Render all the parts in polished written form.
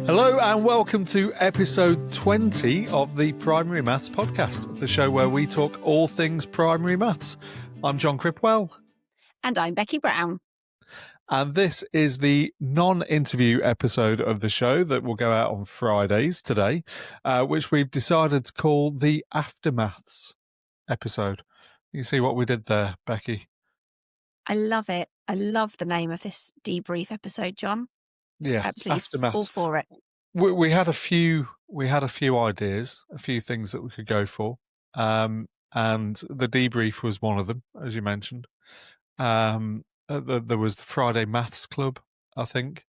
Hello and welcome to episode 20 of the Primary Maths Podcast, the show where we talk all things primary maths. I'm John Cripwell. And I'm Becky Brown. And this is the non-interview episode of the show that will go out on Fridays today, which we've decided to call the Aftermaths episode. You see what we did there, Becky? I love it. I love the name of this debrief episd, John. Yeah, absolutely Aftermaths. All for it. We had a few ideas, a few things that we could go for, and the debrief was one of them, as you mentioned. There was the Friday Maths Club, I think,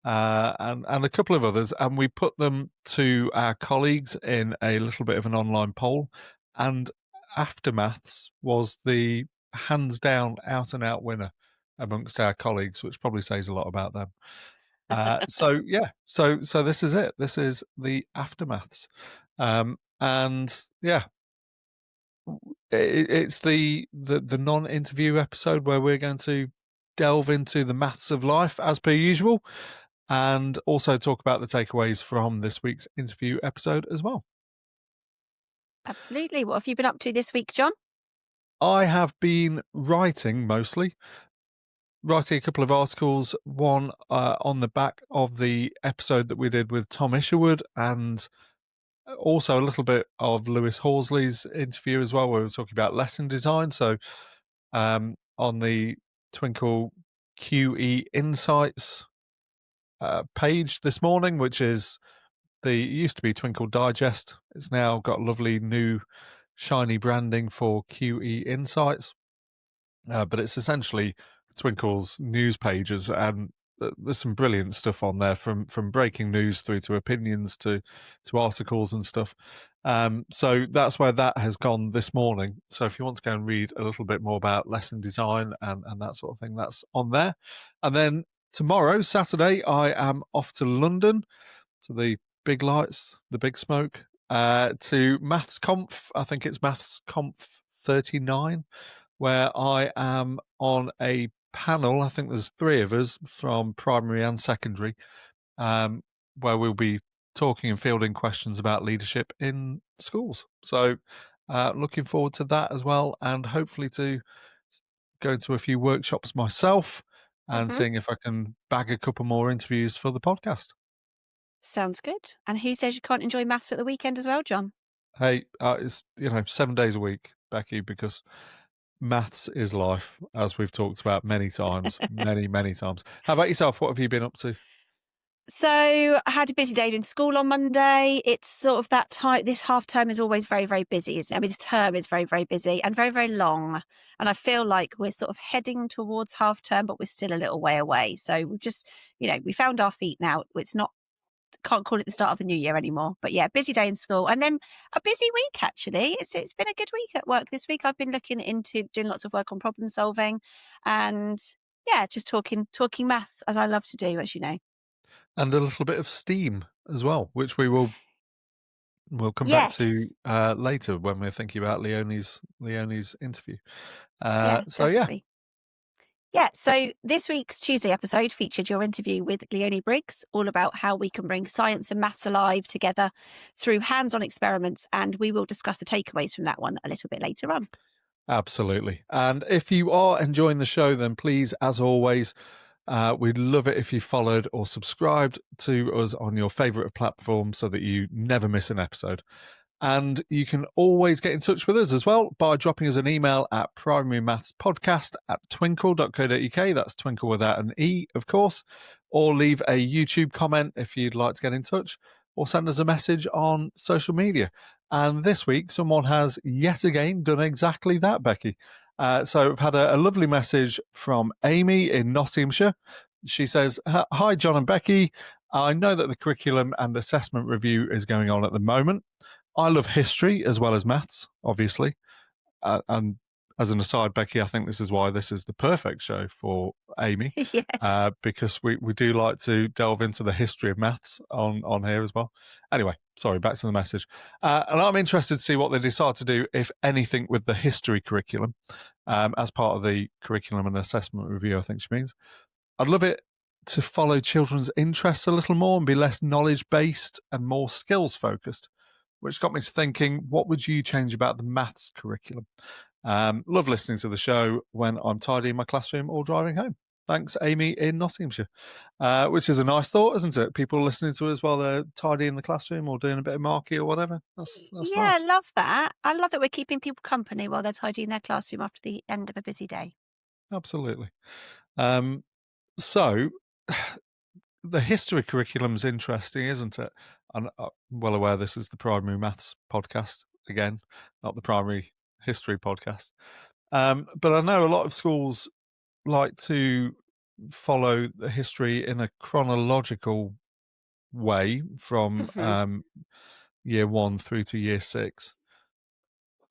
and a couple of others, and we put them to our colleagues in a little bit of an online poll, and Aftermaths was the hands down, out and out winner amongst our colleagues, which probably says a lot about them. So this is it. This is the Aftermaths, and yeah, it's the non-interview episode where we're going to delve into the maths of life as per usual, and also talk about the takeaways from this week's interview episode as well. Absolutely. What have you been up to this week, John? I have been writing mostly. Writing a couple of articles, one on the back of the episode that we did with Tom Isherwood, and also a little bit of Lewis Horsley's interview as well, where we were talking about lesson design. So on the Twinkle QE Insights page this morning, which is it used to be Twinkle Digest. It's now got lovely new shiny branding for QE Insights. But it's essentially Twinkle's news pages, and there's some brilliant stuff on there, from breaking news through to opinions to articles and stuff. So that's where that has gone this morning. So if you want to go and read a little bit more about lesson design and that sort of thing, that's on there. And then tomorrow, Saturday, I am off to London, to the big lights, the big smoke, to Maths Conf. I think it's Maths Conf 39, where I am on a panel. I think there's 3 of us from primary and secondary, where we'll be talking and fielding questions about leadership in schools. So looking forward to that as well, and hopefully to go to a few workshops myself and seeing if I can bag a couple more interviews for the podcast. Sounds good. And who says you can't enjoy maths at the weekend as well, John? Hey, it's 7 days a week, Becky, because maths is life, as we've talked about many times, many times. How about yourself? What have you been up to? So I had a busy day in school on Monday. It's sort of that time. This half term is always very, very busy, isn't it? I mean, this term is very, very busy and very, very long. And I feel like we're sort of heading towards half term, but we're still a little way away. So we've just, we found our feet now. Can't call it the start of the new year anymore. But yeah, busy day in school, and then a busy week actually. It's been a good week at work this week. I've been looking into doing lots of work on problem solving, and yeah, just talking maths, as I love to do, as you know. And a little bit of STEAM as well, which we'll come back to later when we're thinking about Leonie's interview. Yeah, so this week's Tuesday episode featured your interview with Leonie Briggs, all about how we can bring science and maths alive together through hands-on experiments, and we will discuss the takeaways from that one a little bit later on. Absolutely. And if you are enjoying the show, then please, as always, we'd love it if you followed or subscribed to us on your favourite platform so that you never miss an episode. And you can always get in touch with us as well by dropping us an email at primarymathspodcast@twinkle.co.uk. That's Twinkle without an E, of course. Or leave a YouTube comment if you'd like to get in touch, or send us a message on social media. And this week, someone has yet again done exactly that, Becky. So we've had a lovely message from Amy in Nottinghamshire. She says, "Hi, John and Becky. I know that the curriculum and assessment review is going on at the moment. I love history as well as maths, obviously. And as an aside, Becky, I think this is why this is the perfect show for Amy. Yes. Because we do like to delve into the history of maths on here as well. Anyway, sorry, back to the message. And I'm interested to see what they decide to do, if anything, with the history curriculum as part of the curriculum and assessment review, I think she means. I'd love it to follow children's interests a little more and be less knowledge-based and more skills-focused, which got me to thinking, what would you change about the maths curriculum? Love listening to the show when I'm tidying my classroom or driving home. Thanks, Amy in Nottinghamshire. Which is a nice thought, isn't it? People listening to us while they're tidying the classroom or doing a bit of marking or whatever. That's Yeah, I nice. love that. I love that we're keeping people company while they're tidying their classroom after the end of a busy day. Absolutely. So the history curriculum's interesting, isn't it? And I'm well aware this is the primary maths podcast again, not the primary history podcast. But I know a lot of schools like to follow the history in a chronological way from Hmm. year 1 through to year 6.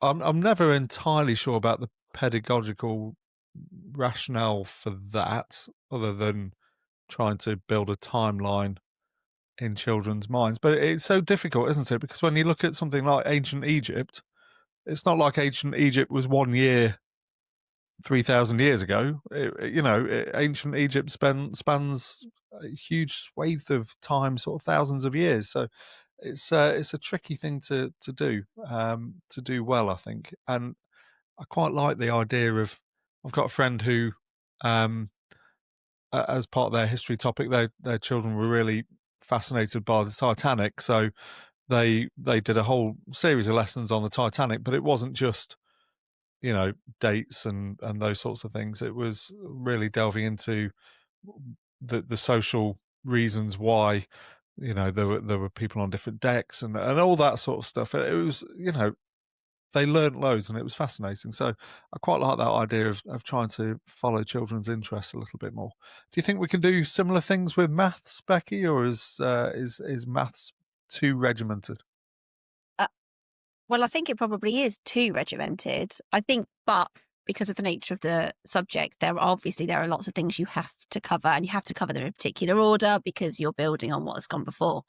I'm never entirely sure about the pedagogical rationale for that, other than trying to build a timeline in children's minds. But it's so difficult, isn't it? Because when you look at something like ancient Egypt, it's not like ancient Egypt was 1 year 3,000 years ago. Ancient Egypt spans a huge swathe of time, sort of thousands of years. So it's a tricky thing to do well, I think. And I quite like the idea of. I've got a friend who, as part of their history topic, their children were really fascinated by the Titanic. So they did a whole series of lessons on the Titanic, but it wasn't just dates and those sorts of things. It was really delving into the social reasons why there were people on different decks and all that sort of stuff. It was they learned loads and it was fascinating. So I quite like that idea of trying to follow children's interests a little bit more. Do you think we can do similar things with maths, Becky, or is maths too regimented? Uh, well, I think it probably is too regimented. I think, but because of the nature of the subject, there are lots of things you have to cover, and you have to cover them in a particular order because you're building on what has gone before.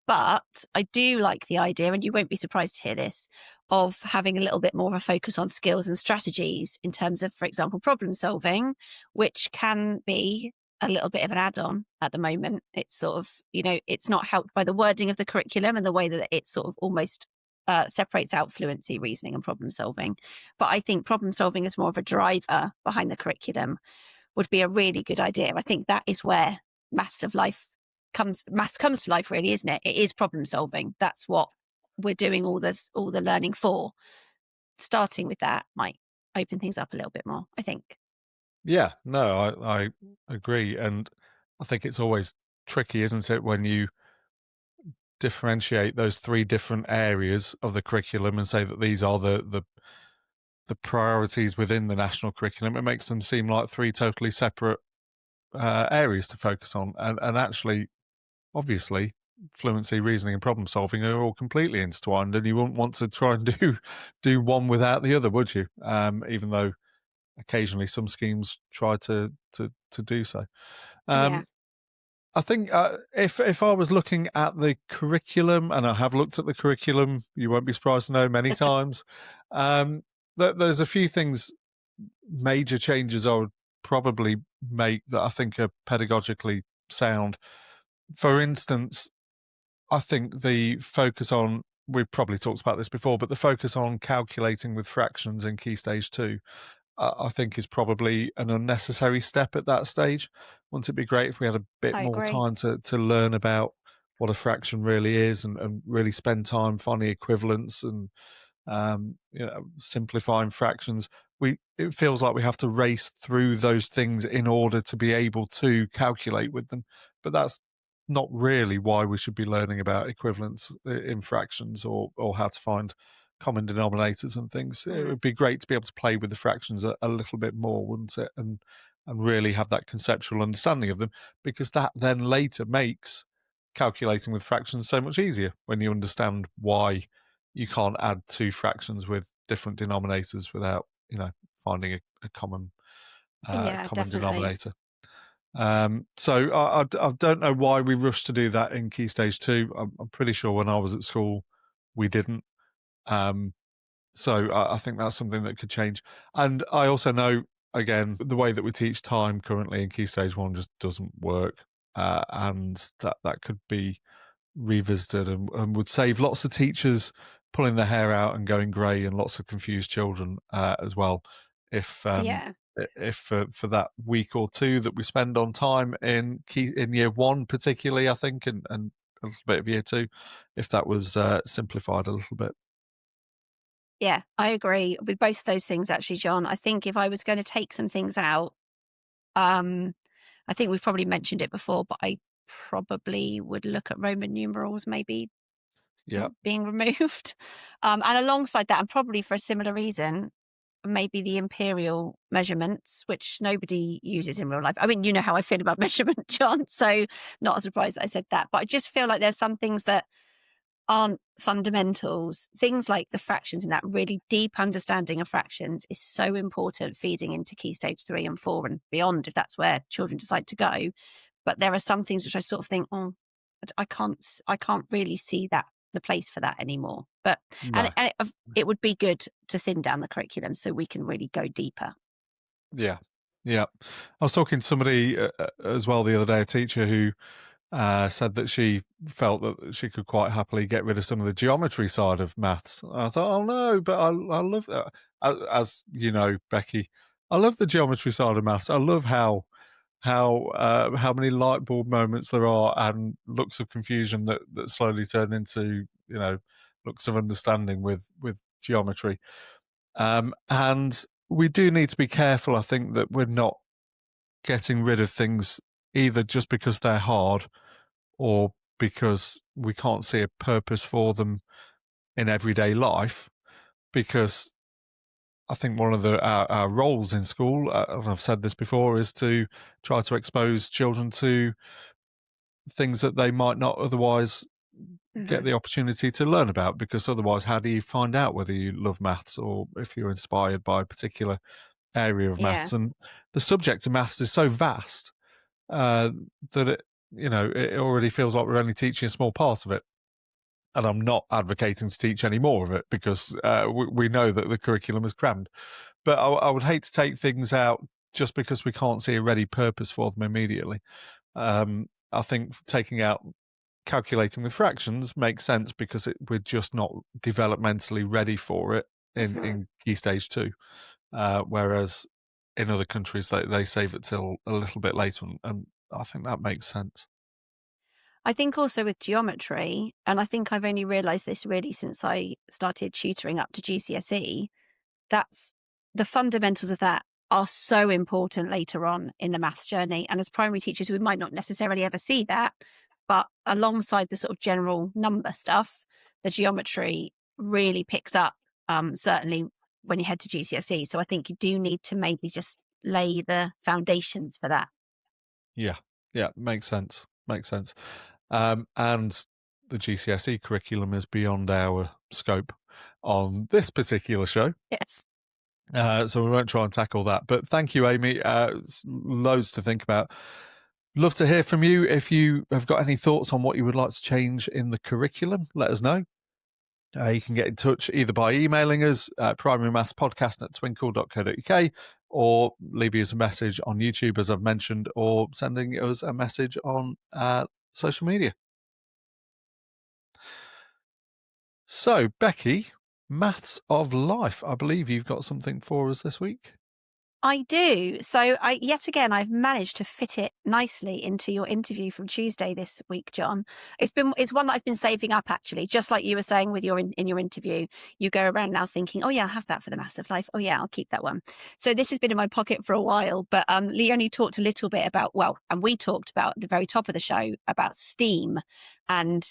But I do like the idea, and you won't be surprised to hear this, of having a little bit more of a focus on skills and strategies in terms of, for example, problem solving, which can be a little bit of an add-on at the moment. It's sort of, it's not helped by the wording of the curriculum and the way that it sort of almost separates out fluency, reasoning, and problem solving. But I think problem solving is more of a driver behind the curriculum would be a really good idea. I think that is where maths comes to life, really, isn't it? It is problem solving. That's what we're doing all the learning for. Starting with that might open things up a little bit more, I think. Yeah, no, I agree, and I think it's always tricky, isn't it, when you differentiate those 3 different areas of the curriculum and say that these are the priorities within the national curriculum. It makes them seem like 3 totally separate areas to focus on, and actually, obviously, fluency, reasoning, and problem solving are all completely intertwined, and you wouldn't want to try and do one without the other, would you? Even though occasionally some schemes try to do so. Yeah. I think if I was looking at the curriculum, and I have looked at the curriculum, you won't be surprised to know many times, there's a few things, major changes I would probably make that I think are pedagogically sound. For instance, I think the focus on, we've probably talked about this before, but the focus on calculating with fractions in Key Stage 2, I think is probably an unnecessary step at that stage. Wouldn't it be great if we had a bit I more agree. time to learn about what a fraction really is and really spend time finding equivalents and simplifying fractions. It feels like we have to race through those things in order to be able to calculate with them, but that's not really why we should be learning about equivalents in fractions or how to find common denominators and things. It Mm. would be great to be able to play with the fractions a little bit more, wouldn't it? And really have that conceptual understanding of them, because that then later makes calculating with fractions so much easier when you understand why you can't add 2 fractions with different denominators without finding a Yeah, common definitely. denominator. So I don't know why we rushed to do that in Key Stage 2. I'm pretty sure when I was at school we didn't. So I think that's something that could change. And I also know again, the way that we teach time currently in Key Stage 1 just doesn't work. And that could be revisited and would save lots of teachers pulling their hair out and going grey and lots of confused children as well. If for that week or two that we spend on time in year 1 particularly, I think, and a little bit of year 2, if that was simplified a little bit. Yeah, I agree with both of those things, actually, John. I think if I was going to take some things out, I think we've probably mentioned it before, but I probably would look at Roman numerals maybe being removed. And alongside that, and probably for a similar reason, maybe the imperial measurements, which nobody uses in real life. I mean, you know how I feel about measurement, John, so not a surprise that I said that. But I just feel like there's some things that aren't fundamentals. Things like the fractions and that really deep understanding of fractions is so important feeding into Key Stage 3 and 4 and beyond, if that's where children decide to go. But there are some things which I sort of think, oh, I can't really see that the place for that anymore. But No. and it would be good to thin down the curriculum so we can really go deeper. Yeah. I was talking to somebody as well the other day, a teacher who said that she felt that she could quite happily get rid of some of the geometry side of maths. And I thought, oh no, but I love that. As you know, Becky, I love the geometry side of maths. I love how many light bulb moments there are and looks of confusion that slowly turn into looks of understanding with geometry. And we do need to be careful, I think, that we're not getting rid of things either just because they're hard or because we can't see a purpose for them in everyday life. Because I think one of our roles in school, and I've said this before, is to try to expose children to things that they might not otherwise get the opportunity to learn about, because otherwise how do you find out whether you love maths or if you're inspired by a particular area of maths? And the subject of maths is so vast that it already feels like we're only teaching a small part of it. And I'm not advocating to teach any more of it because we know that the curriculum is crammed. But I would hate to take things out just because we can't see a ready purpose for them immediately. I think taking out calculating with fractions makes sense because we're just not developmentally ready for it in Key Stage 2. Whereas in other countries, they save it till a little bit later. And I think that makes sense. I think also with geometry, and I think I've only realised this really since I started tutoring up to GCSE, that's the fundamentals of that are so important later on in the maths journey. And as primary teachers, we might not necessarily ever see that, but alongside the sort of general number stuff, the geometry really picks up, certainly when you head to GCSE. So I think you do need to maybe just lay the foundations for that. Yeah, makes sense. And the GCSE curriculum is beyond our scope on this particular show. Yes. So we won't try and tackle that. But thank you, Amy. Loads to think about. Love to hear from you. If you have got any thoughts on what you would like to change in the curriculum, let us know. You can get in touch either by emailing us, primarymathspodcast@twinkle.co.uk, or leave us a message on YouTube, as I've mentioned, or sending us a message on social media. So, Becky, Maths of Life. I believe you've got something for us this week. I do. So yet again, I've managed to fit it nicely into your interview from Tuesday this week, John. It's one that I've been saving up, actually, just like you were saying with in your interview. You go around now thinking, oh yeah, I'll have that for the Maths of Life. Oh yeah, I'll keep that one. So this has been in my pocket for a while, but Leonie talked a little bit about, and we talked about at the very top of the show about STEAM and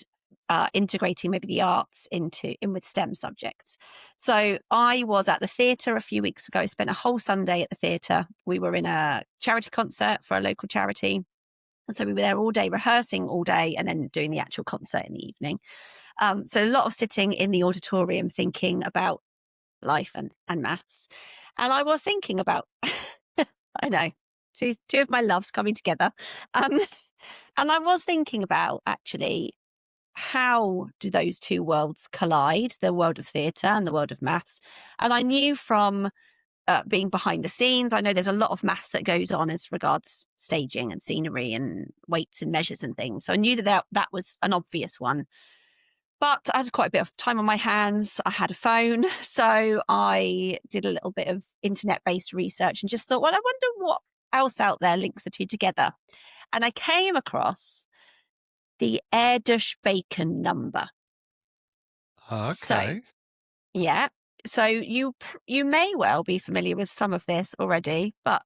integrating maybe the arts in with STEM subjects. So I was at the theatre a few weeks ago, spent a whole Sunday at the theatre. We were in a charity concert for a local charity. And so we were there all day, rehearsing all day, and then doing the actual concert in the evening. So a lot of sitting in the auditorium thinking about life and maths. And I was thinking about, I know, two of my loves coming together. And I was thinking about, actually, how do those two worlds collide, the world of theatre and the world of maths? And I knew from being behind the scenes. I know there's a lot of maths that goes on as regards staging and scenery and weights and measures and things. So I knew that was an obvious one. But I had quite a bit of time on my hands. I had a phone. So I did a little bit of internet-based research and just thought, well, I wonder what else out there links the two together. And I came across the Erdős-Bacon number. Okay. So, yeah. So you may well be familiar with some of this already, but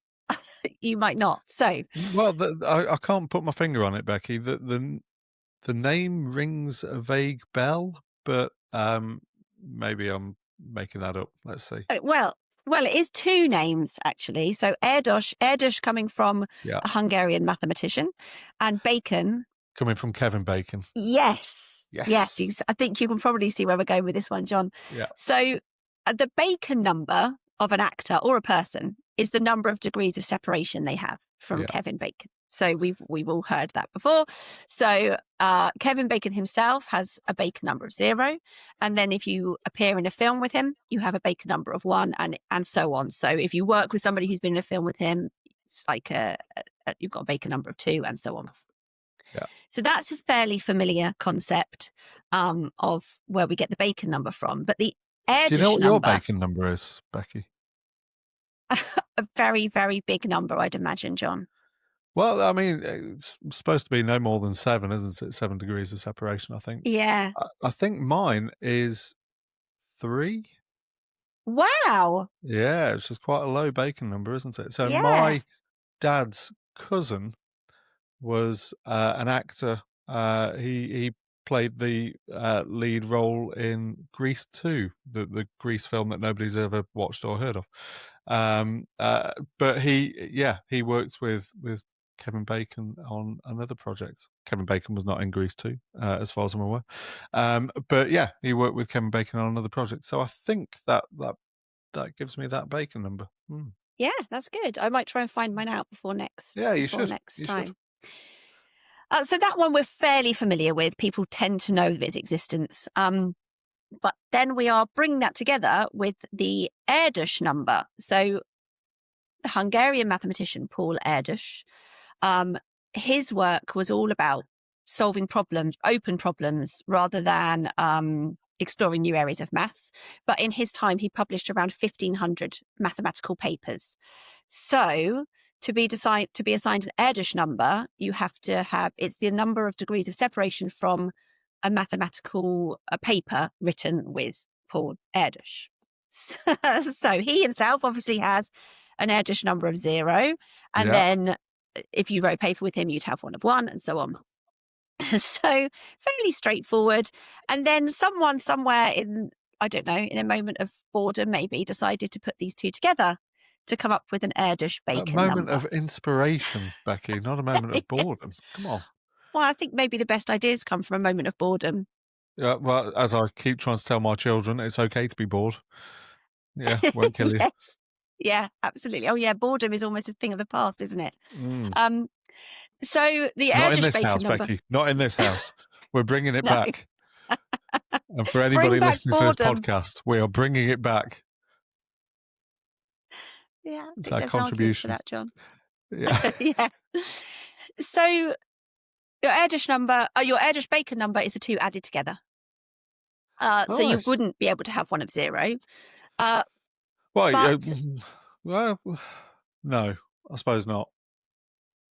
you might not. So, well, I can't put my finger on it, Becky. The name rings a vague bell, but maybe I'm making that up. Let's see. well, it is two names actually. So Erdős coming from Yeah, a Hungarian mathematician, and Bacon. coming from Kevin Bacon. Yes. I think you can probably see where we're going with this one, John. Yeah. So the Bacon number of an actor or a person is the number of degrees of separation they have from Kevin Bacon. So we've all heard that before. So Kevin Bacon himself has a Bacon number of 0. And then if you appear in a film with him, you have a Bacon number of 1 and so on. So if you work with somebody who's been in a film with him, it's like you've got a Bacon number of 2 and so on. Yeah. So that's a fairly familiar concept of where we get the Bacon number from. But the Erdős Do you know what number, your Bacon number is, Becky? a very, very big number, I'd imagine, John. Well, I mean, it's supposed to be no more than 7, isn't it? 7 degrees of separation, I think. Yeah. I think mine is 3. Wow. Yeah, it's just quite a low Bacon number, isn't it? So Yeah. my dad's cousin was an actor. He played the lead role in Grease 2, the Grease film that nobody's ever watched or heard of. But he worked with Kevin Bacon on another project. Kevin Bacon was not in Grease 2, as far as I'm aware. But yeah, he worked with Kevin Bacon on another project. So I think that gives me that Bacon number. Yeah, that's good. I might try and find mine out before next. Yeah, you should. Next You time. should. So that one we're fairly familiar with. People tend to know of its existence. But then we are bringing that together with the Erdős number. So the Hungarian mathematician Paul Erdős, his work was all about solving problems, open problems, rather than exploring new areas of maths. But in his time, he published around 1,500 mathematical papers. So to be assigned an Erdős number, you have to have, it's the number of degrees of separation from a mathematical paper written with Paul Erdős. So he himself obviously has an Erdős number of 0. And then if you wrote a paper with him, you'd have one of 1 and so on. So fairly straightforward. And then someone somewhere in a moment of boredom maybe decided to put these two together to come up with an Erdős-Bacon number. A moment of inspiration, Becky, not a moment of boredom. Come on. Well, I think maybe the best ideas come from a moment of boredom. Yeah, well, as I keep trying to tell my children, it's okay to be bored. Yeah, won't kill you. Yes. Yeah, absolutely. Oh, yeah, boredom is almost a thing of the past, isn't it? So the Not in this Erdős-Bacon house, number. Becky. Not in this house. We're bringing it back. And for anybody listening to this podcast, we are bringing it back. Yeah, I it's think our there's contribution an argument for Yeah. that, John. Yeah. So your Erdős-Bacon number is the two added together. So you wouldn't be able to have one of 0. Well, no, I suppose not.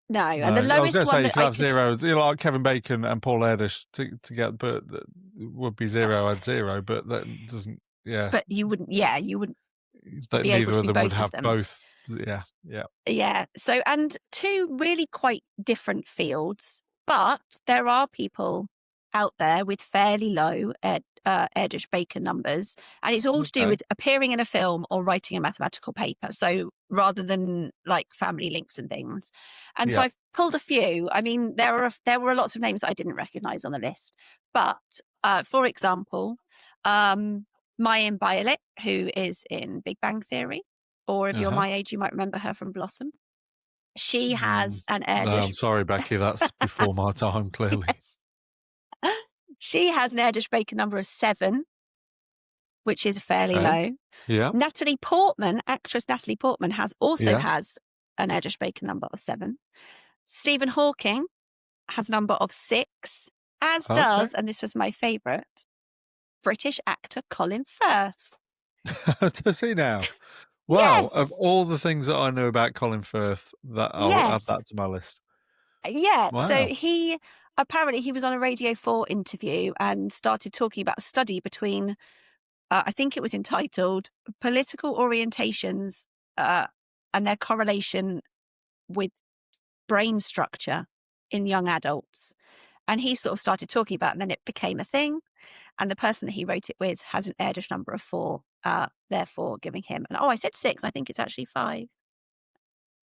No, and the lowest I was going to say one you could have 0, like Kevin Bacon and Paul Erdős together, but it would be 0 and 0, but that doesn't. Yeah, but you wouldn't. Yeah, you wouldn't. Neither of them would have them. both. Yeah. So, and two really quite different fields, but there are people out there with fairly low Erdős-Bacon numbers, and it's all to do with appearing in a film or writing a mathematical paper. So rather than like family links and things. And so I've pulled a few. I mean, there were lots of names that I didn't recognize on the list, but for example, Mayim Bialik, who is in Big Bang Theory, or if you're my age, you might remember her from Blossom. She has an Erdős. No, I'm sorry, Becky, that's before my time, clearly. Yes. She has an Erdős-Bacon number of 7. which is fairly Okay. low. Yeah. Natalie Portman, actress Natalie Portman, also Yes. has an Erdős Bacon number of 7. Stephen Hawking has a number of 6, as Okay. does, and this was my favourite, British actor Colin Firth. Does he now? Wow. Of Yes. all the things that I know about Colin Firth, that I will add Yes. that to my list. Yeah. So Wow. he was on a Radio 4 interview and started talking about a study between, I think it was entitled Political Orientations and their correlation with brain structure in young adults. And he sort of started talking about it, and then it became a thing. And the person that he wrote it with has an Erdős number of 4, therefore giving him, and I said 6, I think it's actually 5.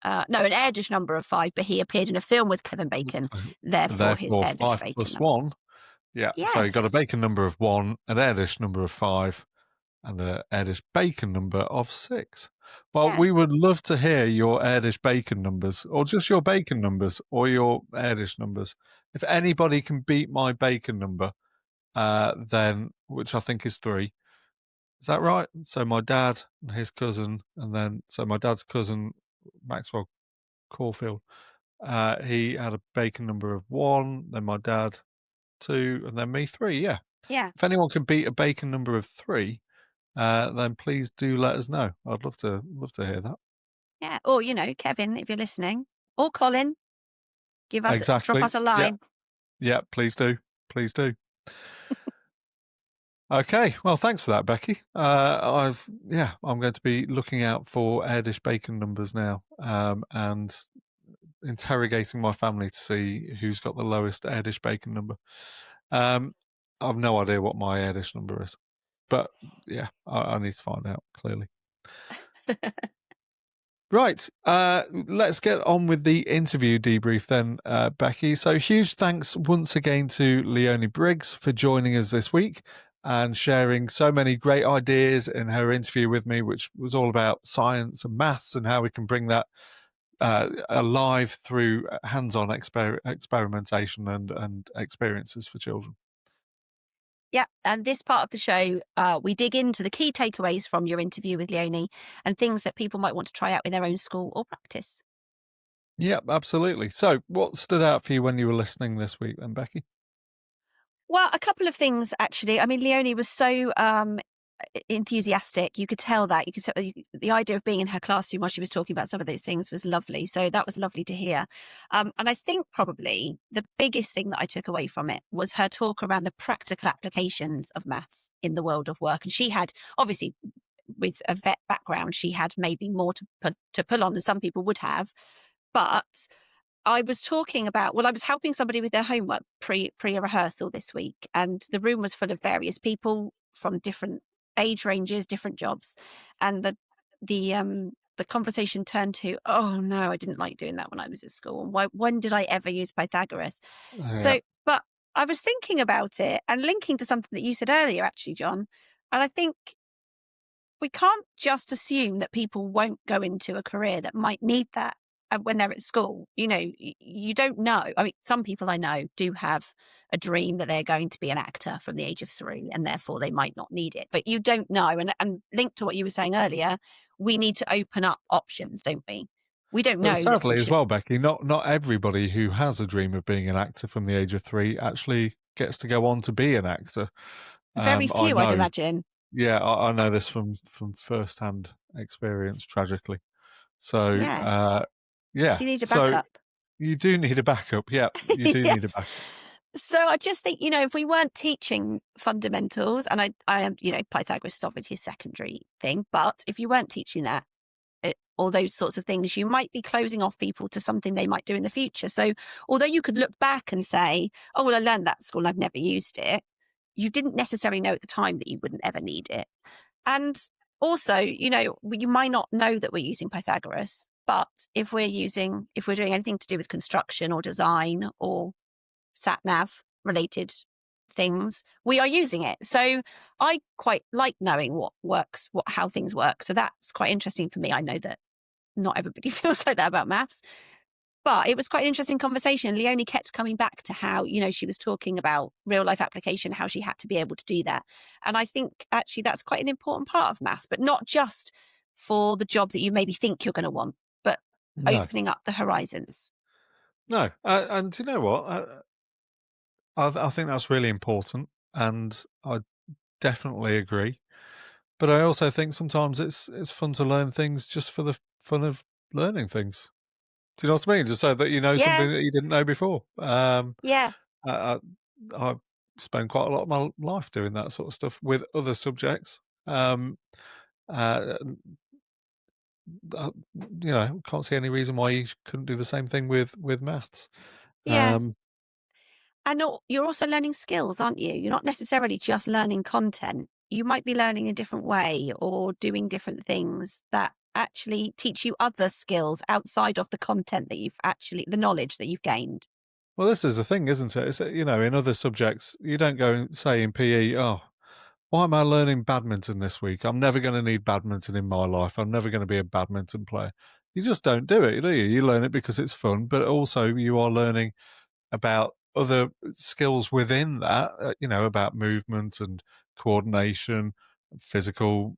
No, an Erdős number of 5, but he appeared in a film with Kevin Bacon, therefore his Therefore, Erdős 5 Bacon plus number. 1. Yeah. So you got a Yes. Bacon number of 1, an Erdős number of 5, and the Erdős Bacon number of 6. Well, Yeah. we would love to hear your Erdős Bacon numbers, or just your Bacon numbers, or your Erdős numbers. If anybody can beat my Bacon number, then, which I think is 3. Is that right? So my dad and his cousin, and then so my dad's cousin Maxwell Caulfield, he had a Bacon number of 1. Then my dad 2, and then me 3. Yeah. Yeah. If anyone can beat a Bacon number of 3, then please do let us know. I'd love to hear that. Yeah. Or, Kevin, if you're listening, or Colin, drop Exactly. us a line. Yeah. Please do. Please do. Okay. Well, thanks for that, Becky. I'm going to be looking out for Erdős Bacon numbers now, and interrogating my family to see who's got the lowest Erdős Bacon number. I've no idea what my Erdős number is, but yeah, I need to find out clearly. Right, let's get on with the interview debrief then, Becky. So huge thanks once again to Leonie Briggs for joining us this week and sharing so many great ideas in her interview with me, which was all about science and maths and how we can bring that alive through hands-on experimentation and experiences for children. Yeah, and this part of the show, we dig into the key takeaways from your interview with Leonie and things that people might want to try out in their own school or practice. Yeah, absolutely. So what stood out for you when you were listening this week then, Becky? Well, a couple of things, actually. I mean, Leonie was so enthusiastic. You could tell that. You could tell the idea of being in her classroom while she was talking about some of those things was lovely. So that was lovely to hear. And I think probably the biggest thing that I took away from it was her talk around the practical applications of maths in the world of work. And she had, obviously, with a vet background, she had maybe more to pull on than some people would have. But I was talking about, I was helping somebody with their homework pre a rehearsal this week, and the room was full of various people from different age ranges, different jobs, and the conversation turned to, oh no, I didn't like doing that when I was at school, and when did I ever use Pythagoras? Yeah. So, but I was thinking about it and linking to something that you said earlier, actually, Jon, and I think we can't just assume that people won't go into a career that might need that when they're at school. You don't know. I mean, some people I know do have a dream that they're going to be an actor from the age of 3, and therefore they might not need it. But you don't know. And linked to what you were saying earlier, we need to open up options, don't we? We don't know. But sadly as well, Becky, not everybody who has a dream of being an actor from the age of 3 actually gets to go on to be an actor. Very few, I'd imagine. Yeah, I know this from first-hand experience, tragically. So, yeah. So you need a backup. You do need a backup. Yeah, you do need a backup. So I just think, if we weren't teaching fundamentals, and I am, Pythagoras is obviously a secondary thing, but if you weren't teaching that, all those sorts of things, you might be closing off people to something they might do in the future. So although you could look back and say, oh, well, I learned that at school, I've never used it, you didn't necessarily know at the time that you wouldn't ever need it. And also, you might not know that we're using Pythagoras, but if we're doing anything to do with construction or design or sat-nav related things, we are using it. So I quite like knowing what works, how things work. So that's quite interesting for me. I know that not everybody feels like that about maths. But it was quite an interesting conversation. Leonie kept coming back to how, she was talking about real life application, how she had to be able to do that. And I think actually that's quite an important part of maths, but not just for the job that you maybe think you're going to want, but No, opening up the horizons. no. And you know what? I think that's really important, and I definitely agree. But I also think sometimes it's fun to learn things just for the fun of learning things. Do you know what I mean? Just so that you know Yeah. something that you didn't know before. Yeah. I, I spend quite a lot of my life doing that sort of stuff with other subjects. Uh, can't see any reason why you couldn't do the same thing with maths. Yeah. Um, And you're also learning skills, aren't you? You're not necessarily just learning content. You might be learning a different way or doing different things that actually teach you other skills outside of the content that the knowledge that you've gained. well, this is the thing, isn't it? It's, in other subjects, you don't go and say in PE, oh, why am I learning badminton this week? I'm never going to need badminton in my life. I'm never going to be a badminton player. You just don't do it, do you? You learn it because it's fun, but also you are learning about other skills within that, about movement and coordination, physical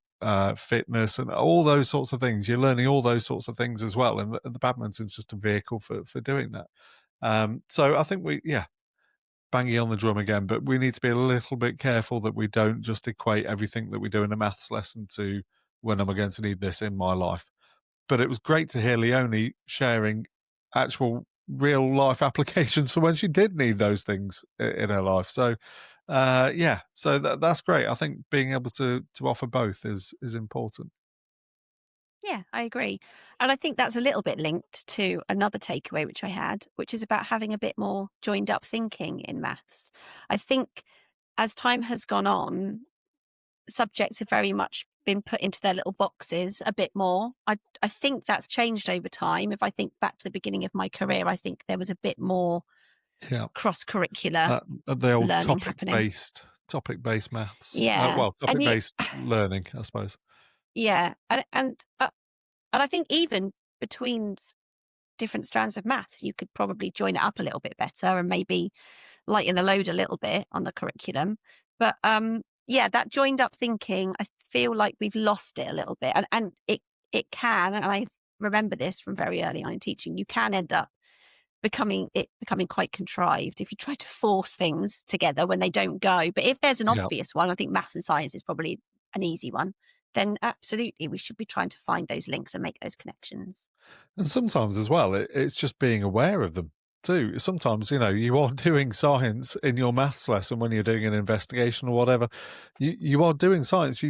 fitness, and all those sorts of things. You're learning all those sorts of things as well, and the badminton's just a vehicle for doing that. So I think banging on the drum again, but we need to be a little bit careful that we don't just equate everything that we do in a maths lesson to when am I going to need this in my life. But it was great to hear Leonie sharing actual real life applications for when she did need those things in her life. So, so that's great. I think being able to offer both is important. Yeah, I agree. And I think that's a little bit linked to another takeaway which I had, which is about having a bit more joined up thinking in maths. I think as time has gone on, subjects have very much been put into their little boxes a bit more. I think that's changed over time. If I think back to the beginning of my career, I think there was a bit more Yeah, cross-curricular the old learning happening. topic based maths. Yeah. Topic based learning, I suppose. Yeah. And I think even between different strands of maths, you could probably join it up a little bit better and maybe lighten the load a little bit on the curriculum. But yeah, that joined up thinking, I feel like we've lost it a little bit. And it can, and I remember this from very early on in teaching, you can end up becoming quite contrived if you try to force things together when they don't go. But if there's an Yeah. obvious one, I think maths and science is probably an easy one, then absolutely we should be trying to find those links and make those connections. And sometimes as well, it's just being aware of them too. Sometimes, you are doing science in your maths lesson when you're doing an investigation or whatever. You are doing science,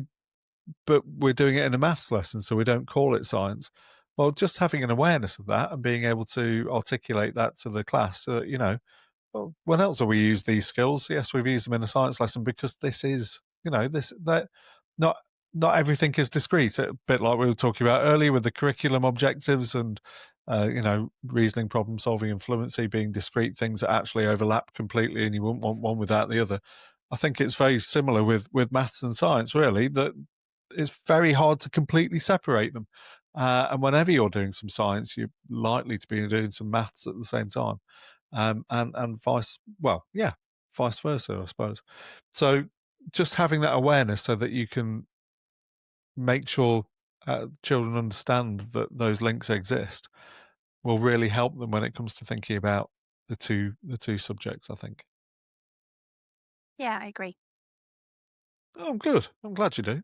but we're doing it in a maths lesson, so we don't call it science. Well, just having an awareness of that and being able to articulate that to the class so that, well, when else have we used these skills? Yes, we've used them in a science lesson because this is, that not everything is discrete. A bit like we were talking about earlier with the curriculum objectives and reasoning, problem solving, and fluency being discrete things that actually overlap completely, and you wouldn't want one without the other. I think it's very similar with maths and science, really, that it's very hard to completely separate them. And whenever you're doing some science, you're likely to be doing some maths at the same time. And vice versa, I suppose. So just having that awareness so that you can make sure children understand that those links exist will really help them when it comes to thinking about the two subjects, I think. Yeah, I agree. Oh, good. I'm glad you do.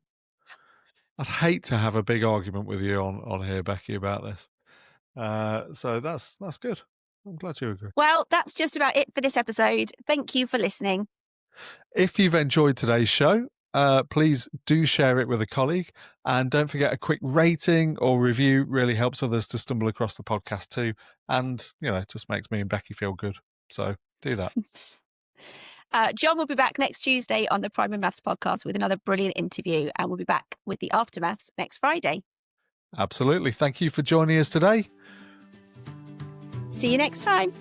I'd hate to have a big argument with you on here, Becky, about this. So that's good. I'm glad you agree. Well, that's just about it for this episode. Thank you for listening. If you've enjoyed today's show, please do share it with a colleague. And don't forget, a quick rating or review really helps others to stumble across the podcast too. And, it just makes me and Becky feel good. So do that. Jon will be back next Tuesday on the Primary Maths podcast with another brilliant interview. And we'll be back with the Aftermaths next Friday. Absolutely. Thank you for joining us today. See you next time.